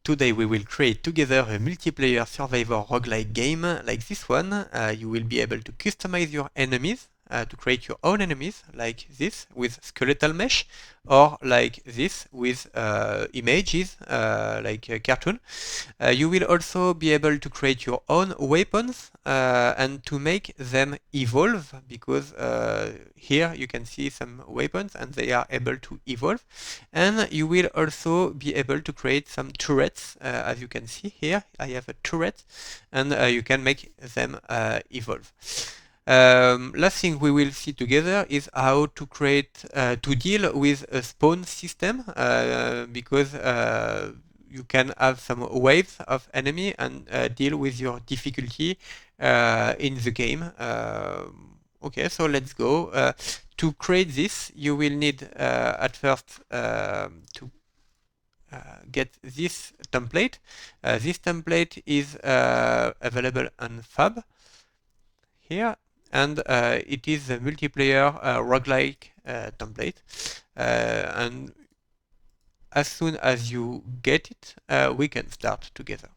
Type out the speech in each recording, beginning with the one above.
Today we will create together a multiplayer survivor roguelike game like this one. You will be able to customize your enemies, to create your own enemies like this with skeletal mesh, or like this with images like a cartoon. You will also be able to create your own weapons and to make them evolve, because here you can see some weapons and they are able to evolve. And you will also be able to create some turrets. As you can see here, I have a turret, and you can make them evolve. Last thing we will see together is how to create, to deal with a spawn system, because you can have some waves of enemy and deal with your difficulty in the game. Okay, so let's go. To create this, you will need at first to get this template. This template is available on Fab here, and it is a multiplayer roguelike template. And as soon as you get it, we can start together.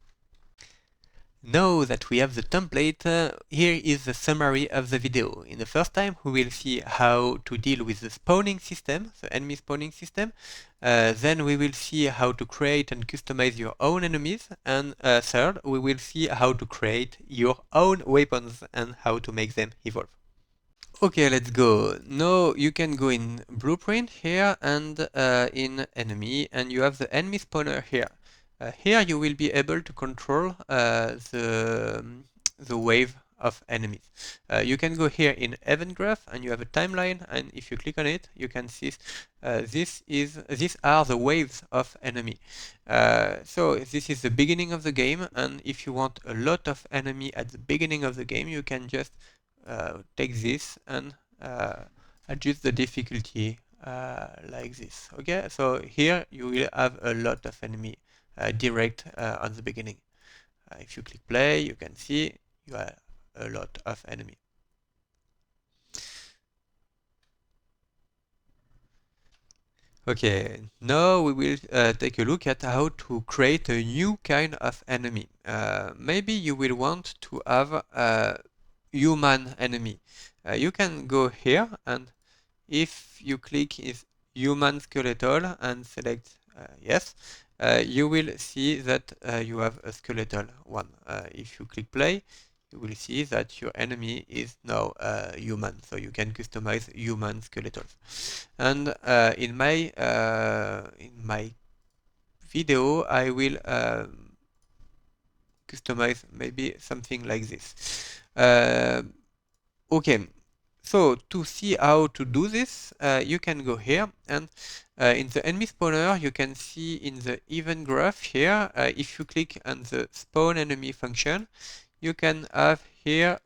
Now that we have the template, here is the summary of the video. In the first time, we will see how to deal with the spawning system, the enemy spawning system. Then we will see how to create and customize your own enemies. And third, we will see how to create your own weapons and how to make them evolve. Okay, let's go. Now you can go in blueprint here and in enemy, and you have the enemy spawner here. Here you will be able to control the wave of enemies. You can go here in event graph and you have a timeline, and if you click on it, you can see these are the waves of enemy. So this is the beginning of the game, and if you want a lot of enemy at the beginning of the game, you can just take this and adjust the difficulty like this. Okay, so here you will have a lot of enemy direct on the beginning. If you click play, you can see you have a lot of enemy. Okay, now we will take a look at how to create a new kind of enemy. Maybe you will want to have a human enemy. You can go here, and if you click is human skeletal and select yes, you will see that you have a skeletal one. If you click play, you will see that your enemy is now human, so you can customize human skeletals. And in my video, I will customize maybe something like this. Okay, so to see how to do this, you can go here, and in the enemy spawner, you can see in the event graph here, if you click on the spawn enemy function, you can have here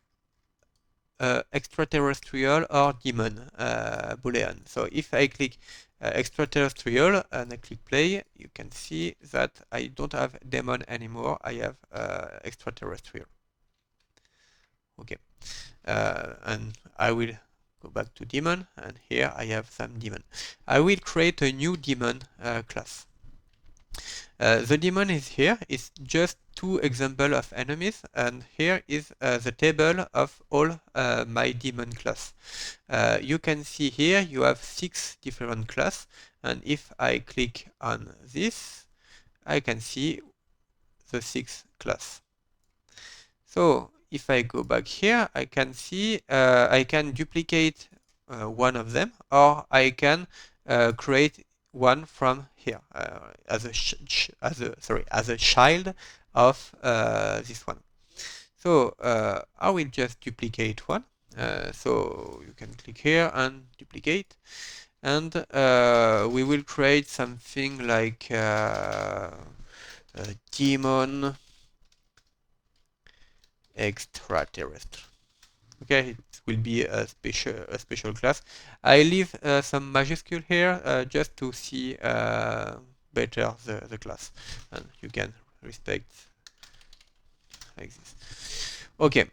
extraterrestrial or demon boolean. So if I click extraterrestrial and I click play, you can see that I don't have demon anymore, I have extraterrestrial. Okay, and I will go back to demon, and here I have some demon. I will create a new demon class. The demon is here. It's just two examples of enemies, and here is the table of all my demon class. You can see here you have 6 different class, and if I click on this, I can see the 6 class. So if I go back here, I can see I can duplicate one of them, or I can create one from here as a child of this one. So I will just duplicate one. So you can click here and duplicate, and we will create something like a demon extraterrestrial. Okay, it will be a special class. I leave some majuscule here just to see better the class, and you can respect like this. Okay,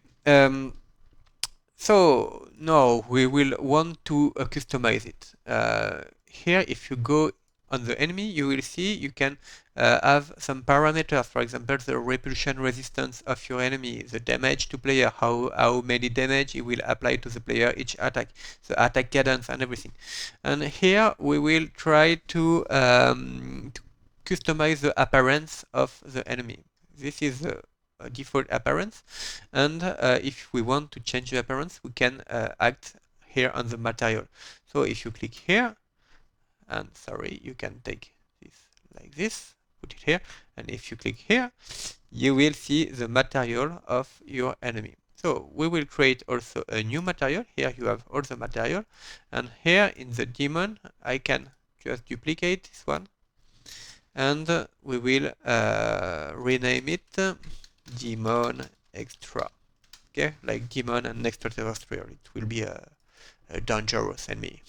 so now we will want to customize it. Here, if you go on the enemy, you will see you can have some parameters. For example, the repulsion resistance of your enemy, the damage to player, how many damage it will apply to the player each attack, the attack cadence and everything. And here we will try to customize the appearance of the enemy. This is the default appearance, and if we want to change the appearance, we can act here on the material. So if you click here, and sorry, you can take this like this, put it here, and if you click here, you will see the material of your enemy. So we will create also a new material. Here you have all the material, and here in the demon I can just duplicate this one, and we will rename it demon extra. Okay, like demon and extraterrestrial. It will be a dangerous enemy.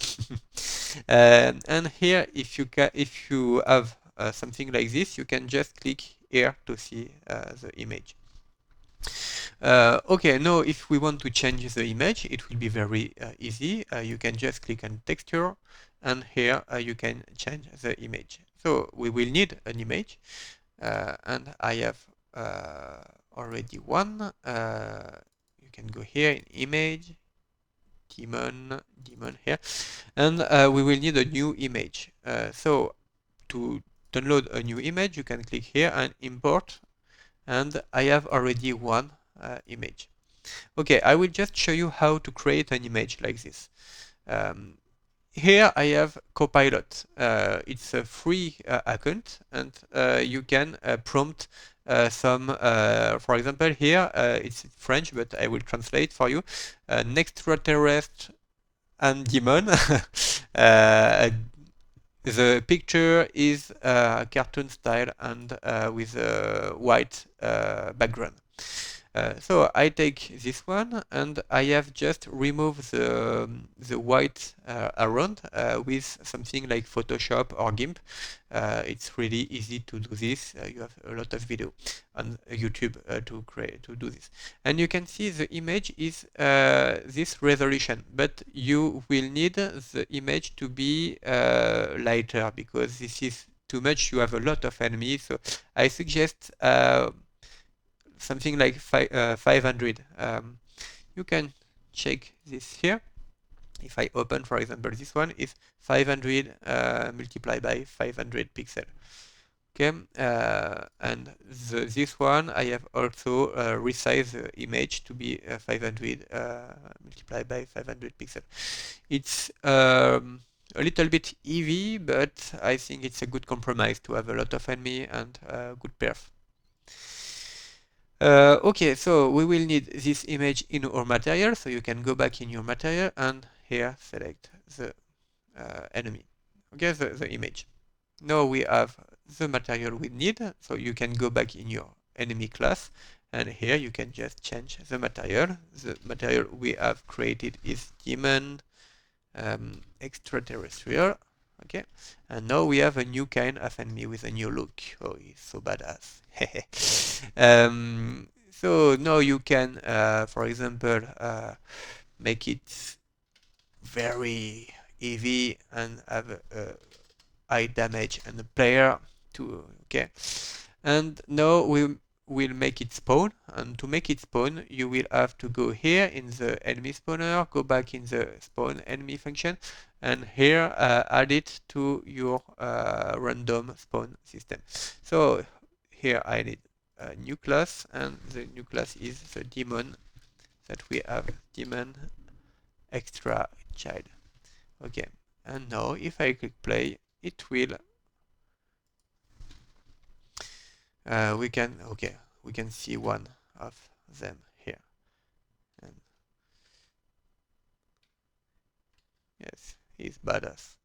And here, if you have something like this, you can just click here to see the image. Okay, now if we want to change the image, it will be very easy. You can just click on texture, and here you can change the image. So we will need an image, and I have already one. You can go here in image, demon here, and we will need a new image. So to download a new image, you can click here and import, and I have already one image. Okay, I will just show you how to create an image like this. Here I have Copilot. It's a free account, and you can prompt some, for example, here it's French, but I will translate for you. Extraterrestrial and demon. The picture is cartoon style and with a white background. So I take this one, and I have just removed the white around with something like Photoshop or GIMP. It's really easy to do this. You have a lot of video on YouTube to do this, and you can see the image is this resolution, but you will need the image to be lighter, because this is too much. You have a lot of enemies, so I suggest something like 500. You can check this here. If I open, for example, this one is 500 multiplied by 500 pixel. Okay, and this one I have also resized the image to be 500 multiplied by 500 pixel. It's a little bit heavy, but I think it's a good compromise to have a lot of enemy and good perf. Okay, so we will need this image in our material, so you can go back in your material and here select the enemy. Okay, the image. Now we have the material we need, so you can go back in your enemy class, and here you can just change the material. The material we have created is demon extraterrestrial. Okay, and now we have a new kind of enemy with a new look. Oh, he's so badass. So now you can, for example, make it very heavy and have a high damage and the player to, okay. And now we will make it spawn, and to make it spawn you will have to go here in the enemy spawner, go back in the spawn enemy function, and here add it to your random spawn system. So here I need a new class, and the new class is the demon that we have, demon extra child. Okay, and now if I click play, it will we can see one of them here, and yes, he's badass.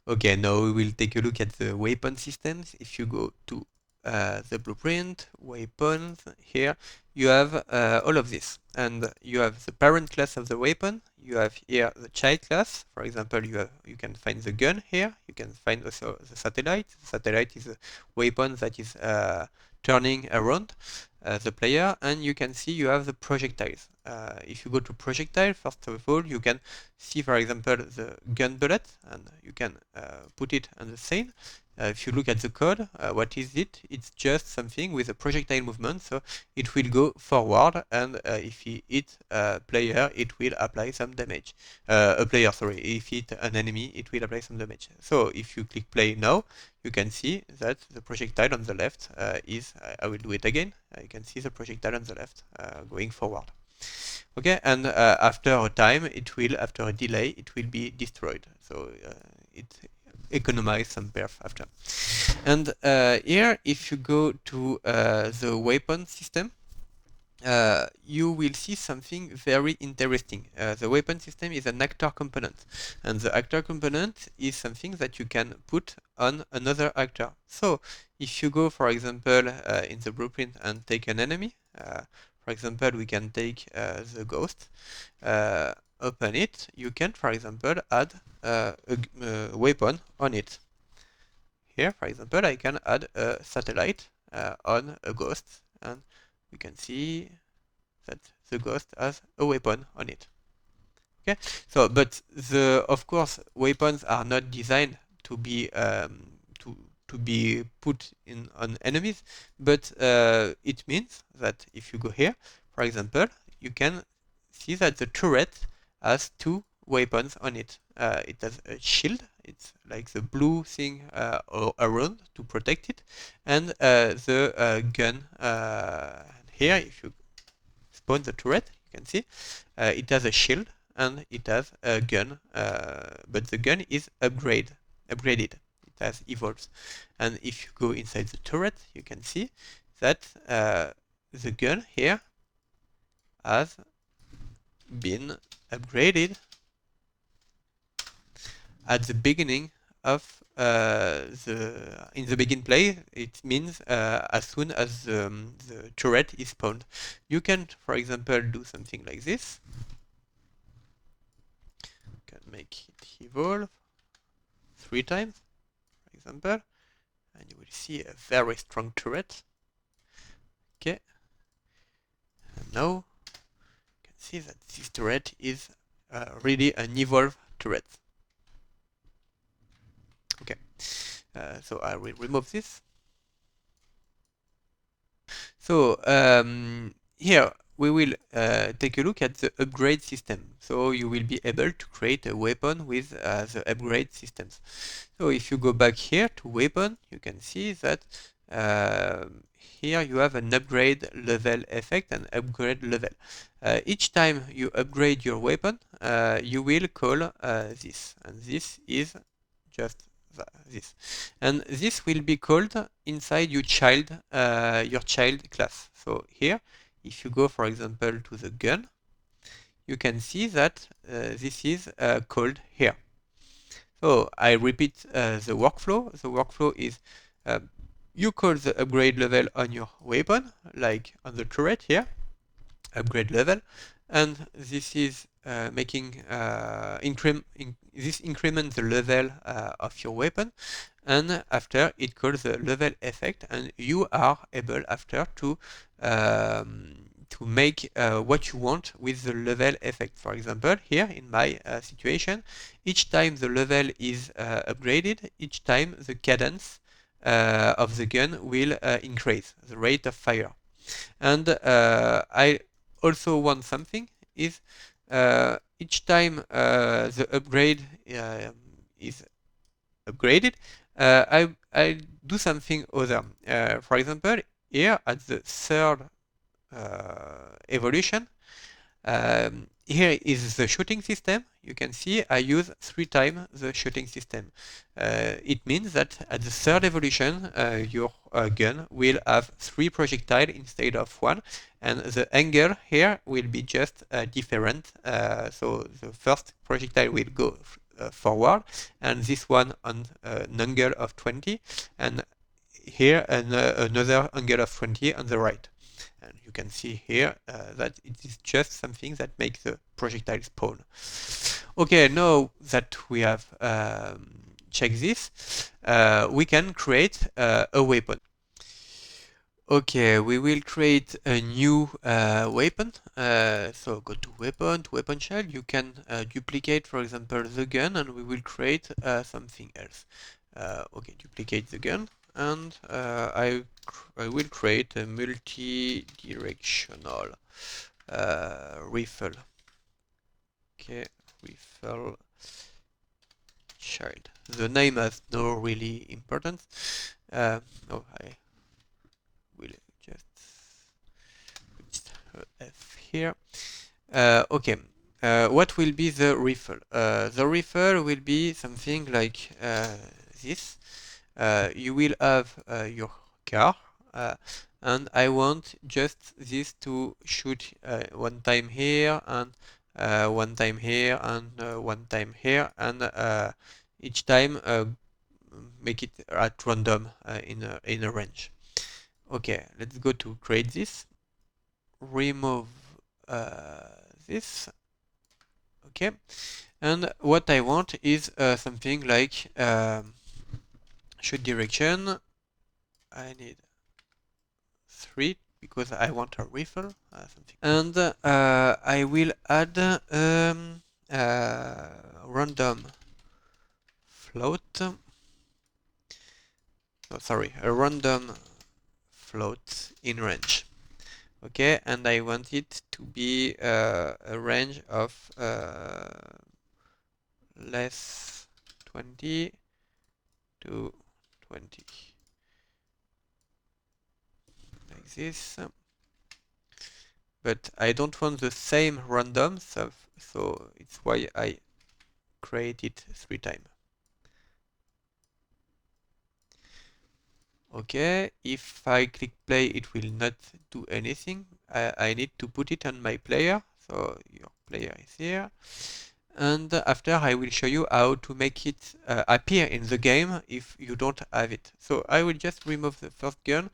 Okay, now we will take a look at the weapon systems. If you go to the blueprint, weapons, here you have all of this, and you have the parent class of the weapon. You have here the child class. For example, you can find the gun here. You can find also the satellite. The satellite is a weapon that is turning around the player, and you can see you have the projectiles. If you go to projectile, first of all, you can see, for example, the gun bullet, and you can put it on the scene. If you look at the code, what is it? It's just something with a projectile movement, so it will go forward, and if you hit a player, it will apply some damage. A player, sorry, if you hit an enemy, it will apply some damage. So if you click play now, you can see that the projectile on the left I will do it again. You can see the projectile on the left going forward. Okay, and after a time, after a delay, it will be destroyed. So it economize some perf after. And here, if you go to the weapon system, you will see something very interesting. The weapon system is an actor component, and the actor component is something that you can put on another actor. So if you go, for example, in the blueprint and take an enemy, for example, we can take the ghost, open it, you can, for example, add a weapon on it. Here, for example, I can add a satellite on a ghost, and we can see that the ghost has a weapon on it. Okay, so but of course weapons are not designed to be put in on enemies, but it means that if you go here, for example, you can see that the turret has two weapons on it. It has a shield, it's like the blue thing around to protect it, and the gun here, if you spawn the turret, you can see it has a shield and it has a gun, but the gun is upgraded. It has evolves. And if you go inside the turret, you can see that the gun here has been upgraded at the beginning of in the begin play. It means as soon as the turret is spawned. You can, for example, do something like this. You can make it evolve 3 times, for example, and you will see a very strong turret. Okay, and now you can see that this turret is really an evolved turret. Okay, so I will remove this. So here we will take a look at the upgrade system. So you will be able to create a weapon with the upgrade systems. So if you go back here to weapon, you can see that here you have an upgrade level effect and upgrade level. Each time you upgrade your weapon, you will call this, and this is just this, and this will be called inside your child class. So here, if you go, for example, to the gun, you can see that this is called here. So I repeat the workflow. The workflow is you call the upgrade level on your weapon, like on the turret here, upgrade level, and this is making this increments the level of your weapon, and after it calls the level effect, and you are able after to make what you want with the level effect. For example, here in my situation, each time the level is upgraded, each time the cadence of the gun will increase, the rate of fire. And I also want something is each time the upgrade is upgraded, I do something other. For example, here at the third evolution, here is the shooting system. You can see I use 3 times the shooting system. It means that at the third evolution, your gun will have 3 projectiles instead of 1, and the angle here will be just different. So the first projectile will go forward, and this one on an angle of 20, and here another angle of 20 on the right. And you can see here that it is just something that makes the projectile spawn. Okay, now that we have checked this, we can create a weapon. Okay, we will create a new weapon. So go to weapon shell. You can duplicate, for example, the gun, and we will create something else. Okay, duplicate the gun, and I will create a multi-directional rifle. Okay, rifle child. The name has no really importance. No, I will just put F here. Okay. What will be the rifle? The rifle will be something like this. You will have your car, uh, and I want just this to shoot one time here and one time here and one time here, and each time make it at random in a range. Okay, let's go to create this. Remove this. Okay, and what I want is something like shoot direction. I need 3 because I want a rifle, something. And I will add random float. Oh, sorry, a random float in range. Okay, and I want it to be a range of less 20 to 20, like this. But I don't want the same random stuff, so it's why I create it 3 times. Okay, if I click play, it will not do anything. I need to put it on my player, so your player is here. And after I will show you how to make it appear in the game if you don't have it. So I will just remove the first gun,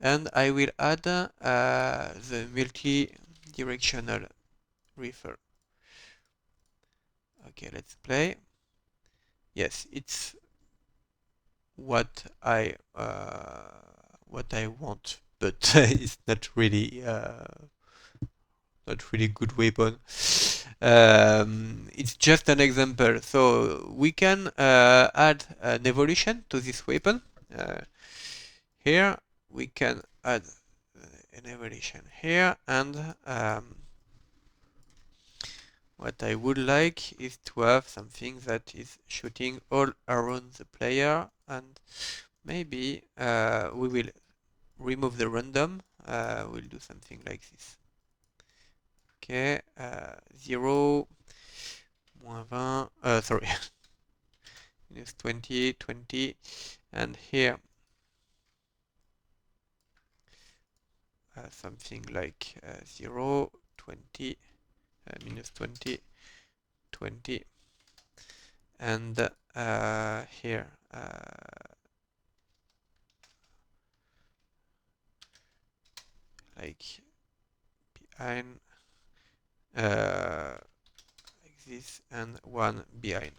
and I will add the multi-directional rifle. Okay, let's play. Yes, it's what I want, but it's not really good weapon. It's just an example. So we can add an evolution to this weapon. Here we can add an evolution here, and what I would like is to have something that is shooting all around the player, and maybe we will remove the random. We'll do something like this. Okay, 0, -20, sorry, -20, 20, and here something like 0, 20, -20, 20, and here like behind, like this, and 1 behind.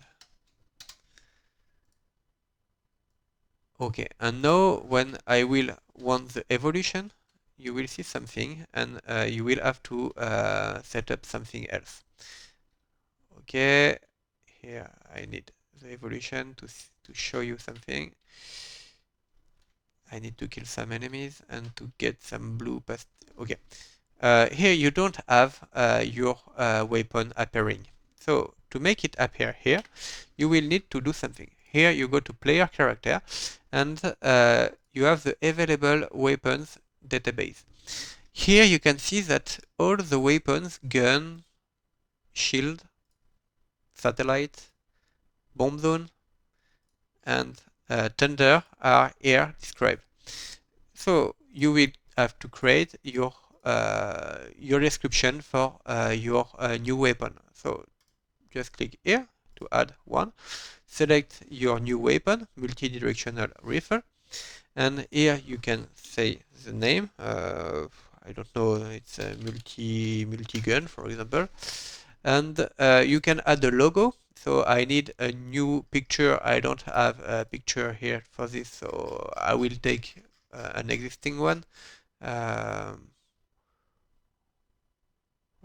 Okay, and now when I will want the evolution, you will see something, and you will have to set up something else. Okay, here I need the evolution to show you something. I need to kill some enemies and to get some blue past. Okay, here you don't have your weapon appearing. So to make it appear here, you will need to do something. Here you go to player character, and you have the available weapons database. Here you can see that all the weapons, gun, shield, satellite, bomb zone, and thunder are here described. So you will have to create your description for your new weapon. So just click here to add one. Select your new weapon, multi-directional rifle, and here you can say the name. I don't know, it's a multi gun, for example, and you can add a logo. So I need a new picture. I don't have a picture here for this, so I will take an existing one. For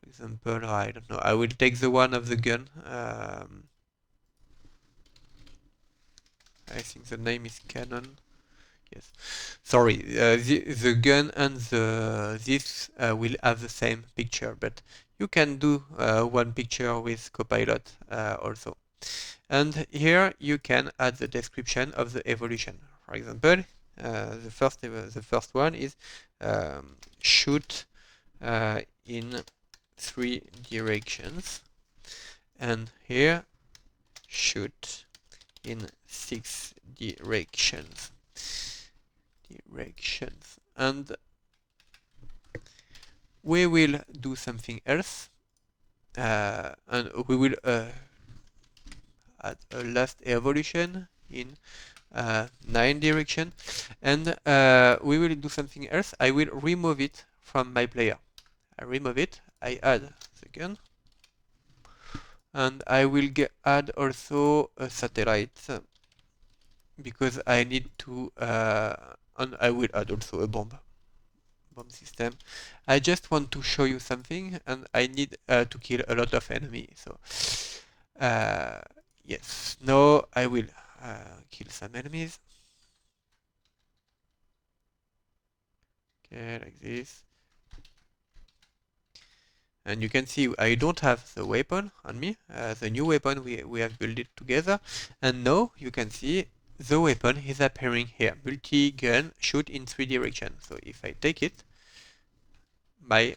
example, I don't know, I will take the one of the gun. I think the name is Canon. Yes. Sorry, the gun and this will have the same picture, but you can do one picture with Copilot also. And here you can add the description of the evolution. For example, the first one is shoot in 3 directions, and here shoot in 6 directions. And we will do something else, and we will add a last evolution in 9 direction, and we will do something else. I will remove it from my player. I remove it, I add the gun, and I will add also a satellite because I need to, and I will add also a bomb system. I just want to show you something, and I need to kill a lot of enemies. So yes, now I will kill some enemies. Okay, like this. And you can see I don't have the weapon on me, the new weapon we have built it together. And now you can see the weapon is appearing here. Multi-gun, shoot in 3 directions. So if I take it, my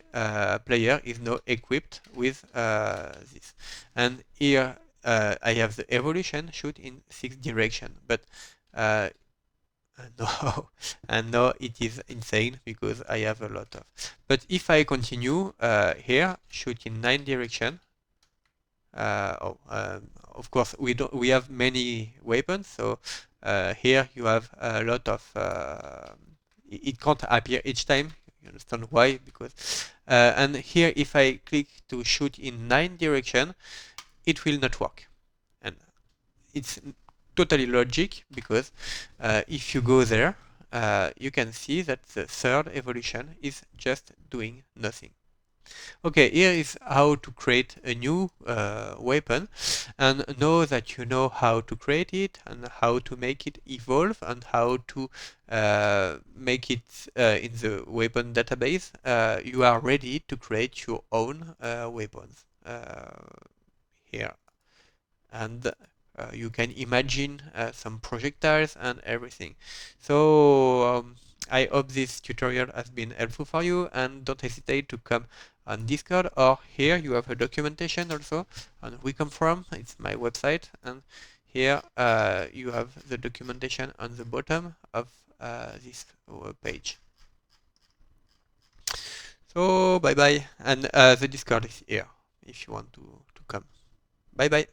player is now equipped with this. And here I have the evolution, shoot in 6 directions. But no, and no, it is insane because I have a lot of. But if I continue here, shoot in 9 direction. Of course, we have many weapons, so here you have a lot of. It can't appear each time. You understand why? Because and here, if I click to shoot in 9 direction, it will not work, and it's totally logic because if you go there, you can see that the third evolution is just doing nothing. Okay, here is how to create a new weapon, and know that you know how to create it and how to make it evolve and how to make it in the weapon database. You are ready to create your own weapons here, and you can imagine some projectiles and everything. So I hope this tutorial has been helpful for you, and don't hesitate to come on Discord, or here you have a documentation also on We Come From. It's my website, and here you have the documentation on the bottom of this page. So bye bye, and the Discord is here if you want to come. Bye bye.